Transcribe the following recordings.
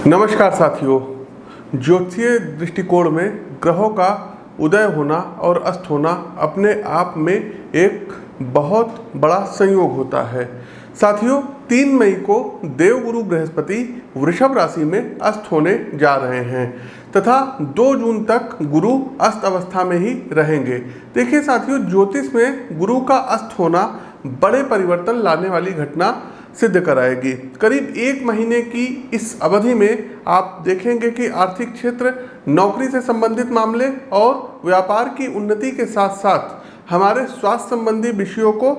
नमस्कार साथियों। ज्योतिषीय दृष्टिकोण में ग्रहों का उदय होना और अस्त होना अपने आप में एक बहुत बड़ा संयोग होता है। साथियों, 3 मई को देवगुरु बृहस्पति वृषभ राशि में अस्त होने जा रहे हैं तथा 2 जून तक गुरु अस्त अवस्था में ही रहेंगे। देखिए साथियों, ज्योतिष में गुरु का अस्त होना बड़े परिवर्तन लाने वाली घटना सिद्ध कराएगी। करीब 1 महीने की इस अवधि में आप देखेंगे कि आर्थिक क्षेत्र, नौकरी से संबंधित मामले और व्यापार की उन्नति के साथ साथ हमारे स्वास्थ्य संबंधी विषयों को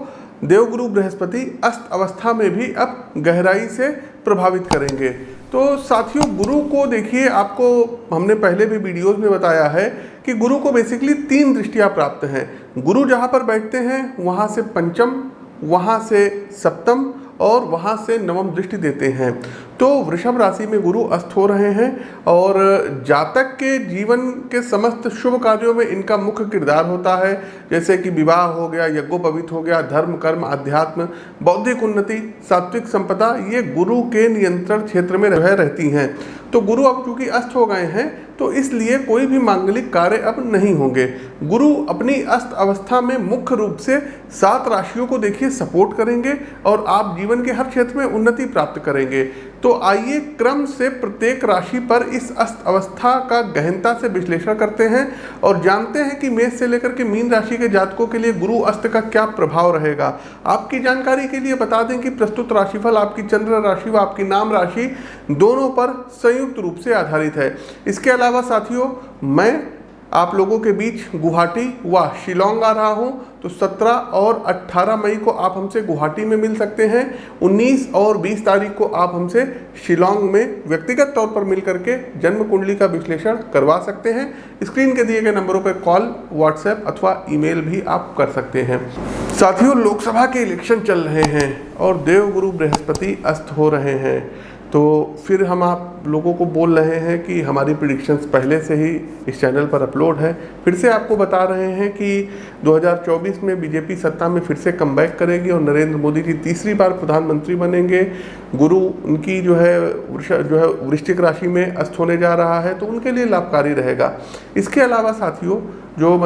देवगुरु बृहस्पति अस्त अवस्था में भी अब गहराई से प्रभावित करेंगे। तो साथियों, गुरु को देखिए, आपको हमने पहले भी वीडियोस में बताया है कि गुरु को बेसिकली 3 दृष्टियां प्राप्त हैं। गुरु जहां पर बैठते हैं वहां से पंचम, वहां से सप्तम और वहां से नवम दृष्टि देते हैं। तो वृषभ राशि में गुरु अस्त हो रहे हैं और जातक के जीवन के समस्त शुभ कार्यों में इनका मुख्य किरदार होता है, जैसे कि विवाह हो गया, यज्ञोपवीत हो गया, धर्म, कर्म, अध्यात्म, बौद्धिक उन्नति, सात्विक संपदा, ये गुरु के नियंत्रण क्षेत्र में रहती हैं। तो गुरु अब चूंकि अस्त हो गए हैं तो इसलिए कोई भी मांगलिक कार्य अब नहीं होंगे। गुरु अपनी अस्त अवस्था में मुख्य रूप से 7 राशियों को देखिए सपोर्ट करेंगे और आप जीवन के हर क्षेत्र में उन्नति प्राप्त करेंगे। तो आइए क्रम से प्रत्येक राशि पर इस अस्त अवस्था का गहनता से विश्लेषण करते हैं और जानते हैं कि मेष से लेकर के मीन राशि के जातकों के लिए गुरु अस्त का क्या प्रभाव रहेगा। आपकी जानकारी के लिए बता दें कि प्रस्तुत राशिफल आपकी चंद्र राशि व आपकी नाम राशि दोनों पर संयुक्त रूप से आधारित है। इसके अलावा साथियों, मैं आप लोगों के बीच गुवाहाटी व शिलोंग आ रहा हूं, तो 17 और 18 मई को आप हमसे गुवाहाटी में मिल सकते हैं। 19 और 20 तारीख को आप हमसे शिलोंग में व्यक्तिगत तौर पर मिल करके जन्म कुंडली का विश्लेषण करवा सकते हैं। स्क्रीन के दिए गए नंबरों पर कॉल, व्हाट्सएप अथवा ईमेल भी आप कर सकते हैं। साथियों, लोकसभा के इलेक्शन चल रहे हैं और देवगुरु बृहस्पति अस्त हो रहे हैं, तो फिर हम आप लोगों को बोल रहे हैं कि हमारी प्रेडिक्शंस पहले से ही इस चैनल पर अपलोड है। फिर से आपको बता रहे हैं कि 2024 में बीजेपी सत्ता में फिर से कमबैक करेगी और नरेंद्र मोदी जी तीसरी बार प्रधानमंत्री बनेंगे। गुरु उनकी जो है वृश्चिक राशि में अस्त होने जा रहा है, तो उनके लिए लाभकारी रहेगा। इसके अलावा साथियों, जो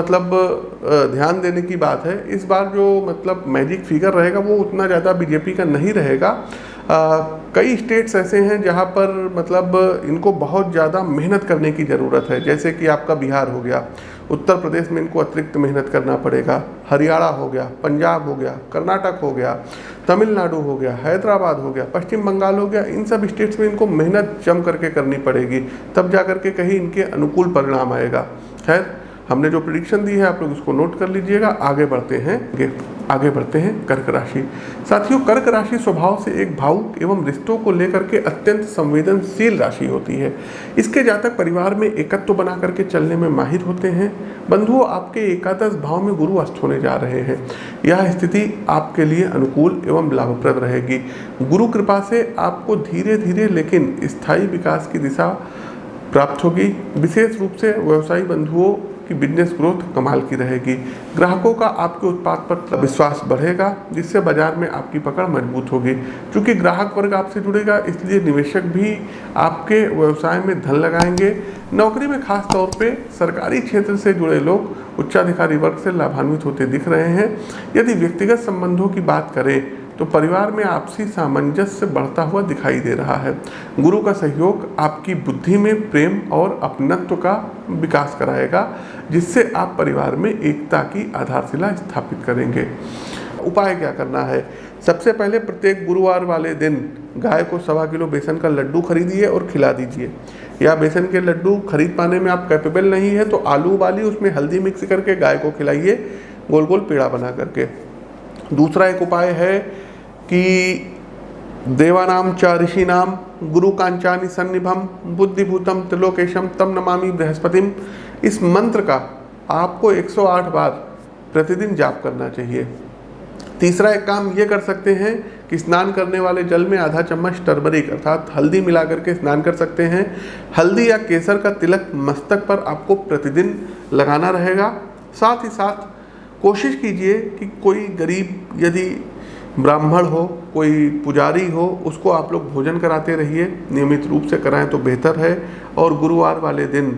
ध्यान देने की बात है, इस बार जो मैजिक फिगर रहेगा वो उतना ज़्यादा बीजेपी का नहीं रहेगा। कई स्टेट्स ऐसे हैं जहां पर इनको बहुत ज़्यादा मेहनत करने की ज़रूरत है, जैसे कि आपका बिहार हो गया, उत्तर प्रदेश में इनको अतिरिक्त मेहनत करना पड़ेगा, हरियाणा हो गया, पंजाब हो गया, कर्नाटक हो गया, तमिलनाडु हो गया, हैदराबाद हो गया, पश्चिम बंगाल हो गया। इन सब स्टेट्स में इनको मेहनत जम करके करनी पड़ेगी, तब जा करके कहीं इनके अनुकूल परिणाम आएगा। खैर, हमने जो प्रेडिक्शन दी है आप लोग इसको नोट कर लीजिएगा। आगे बढ़ते हैं कर्क राशि। साथियों, कर्क राशि स्वभाव से एक भावुक एवं रिश्तों को लेकर के अत्यंत संवेदनशील राशि होती है। इसके जातक परिवार में एकत्व बना करके चलने में माहिर होते हैं। बंधुओं, आपके एकादश भाव में गुरु अस्त होने जा रहे हैं। यह स्थिति आपके लिए अनुकूल एवं लाभप्रद रहेगी। गुरु कृपा से आपको धीरे धीरे लेकिन स्थायी विकास की दिशा प्राप्त होगी। विशेष रूप से व्यवसायी बंधुओं की बिजनेस ग्रोथ कमाल की रहेगी। ग्राहकों का आपके उत्पाद पर विश्वास बढ़ेगा, जिससे बाजार में आपकी पकड़ मजबूत होगी। क्योंकि ग्राहक वर्ग आपसे जुड़ेगा, इसलिए निवेशक भी आपके व्यवसाय में धन लगाएंगे। नौकरी में खास तौर पे सरकारी क्षेत्र से जुड़े लोग उच्चाधिकारी वर्ग से लाभान्वित होते दिख रहे हैं। यदि व्यक्तिगत संबंधों की बात करें तो परिवार में आपसी सामंजस्य बढ़ता हुआ दिखाई दे रहा है। गुरु का सहयोग आपकी बुद्धि में प्रेम और अपनत्व का विकास कराएगा, जिससे आप परिवार में एकता की आधारशिला स्थापित करेंगे। उपाय क्या करना है? सबसे पहले प्रत्येक गुरुवार वाले दिन गाय को 1.25 किलो बेसन का लड्डू खरीदिए और खिला दीजिए। या बेसन के लड्डू खरीद पाने में आप कैपेबल नहीं है तो आलू उबालिए, उसमें हल्दी मिक्स करके गाय को खिलाइए, गोल गोल पेड़ा बना करके। दूसरा एक उपाय है कि देवानाम च ऋषिनाम गुरु कांचानि सन्निभम बुद्धिभूतम त्रिलोकेशम तम नमामि बृहस्पतिम। इस मंत्र का आपको 108 बार प्रतिदिन जाप करना चाहिए। तीसरा एक काम ये कर सकते हैं कि स्नान करने वाले जल में आधा चम्मच टर्मरिक अर्थात हल्दी मिला करके स्नान कर सकते हैं। हल्दी या केसर का तिलक मस्तक पर आपको प्रतिदिन लगाना रहेगा। साथ ही साथ कोशिश कीजिए कि कोई गरीब यदि ब्राह्मण हो, कोई पुजारी हो, उसको आप लोग भोजन कराते रहिए, नियमित रूप से कराएं तो बेहतर है। और गुरुवार वाले दिन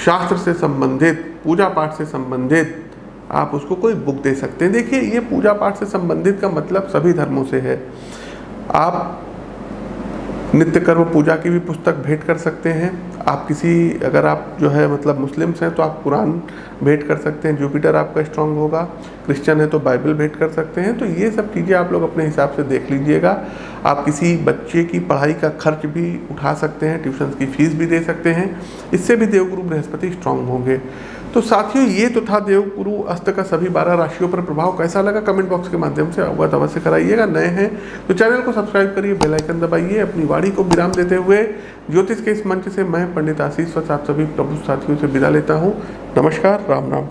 शास्त्र से संबंधित, पूजा पाठ से संबंधित आप उसको कोई बुक दे सकते हैं। देखिए, ये पूजा पाठ से संबंधित का मतलब सभी धर्मों से है। आप नित्य कर्म पूजा की भी पुस्तक भेंट कर सकते हैं। आप अगर आप जो है मतलब मुस्लिम्स हैं तो आप कुरान भेंट कर सकते हैं, जुपिटर आपका स्ट्रांग होगा। क्रिश्चियन है तो बाइबल भेंट कर सकते हैं। तो ये सब चीज़ें आप लोग अपने हिसाब से देख लीजिएगा। आप किसी बच्चे की पढ़ाई का खर्च भी उठा सकते हैं, ट्यूशन की फीस भी दे सकते हैं। इससे भी देवगुरु बृहस्पति स्ट्रांग होंगे। तो साथियों, ये तो था देवगुरु अस्त का सभी 12 राशियों पर प्रभाव। कैसा लगा कमेंट बॉक्स के माध्यम से अवगत अवश्य कराइएगा। नए हैं तो चैनल को सब्सक्राइब करिए, बेल आइकन दबाइए। अपनी वाणी को विराम देते हुए ज्योतिष के इस मंच से मैं पंडित आशीष वत्स आप सभी प्रभु साथियों से विदा लेता हूँ। नमस्कार, राम राम।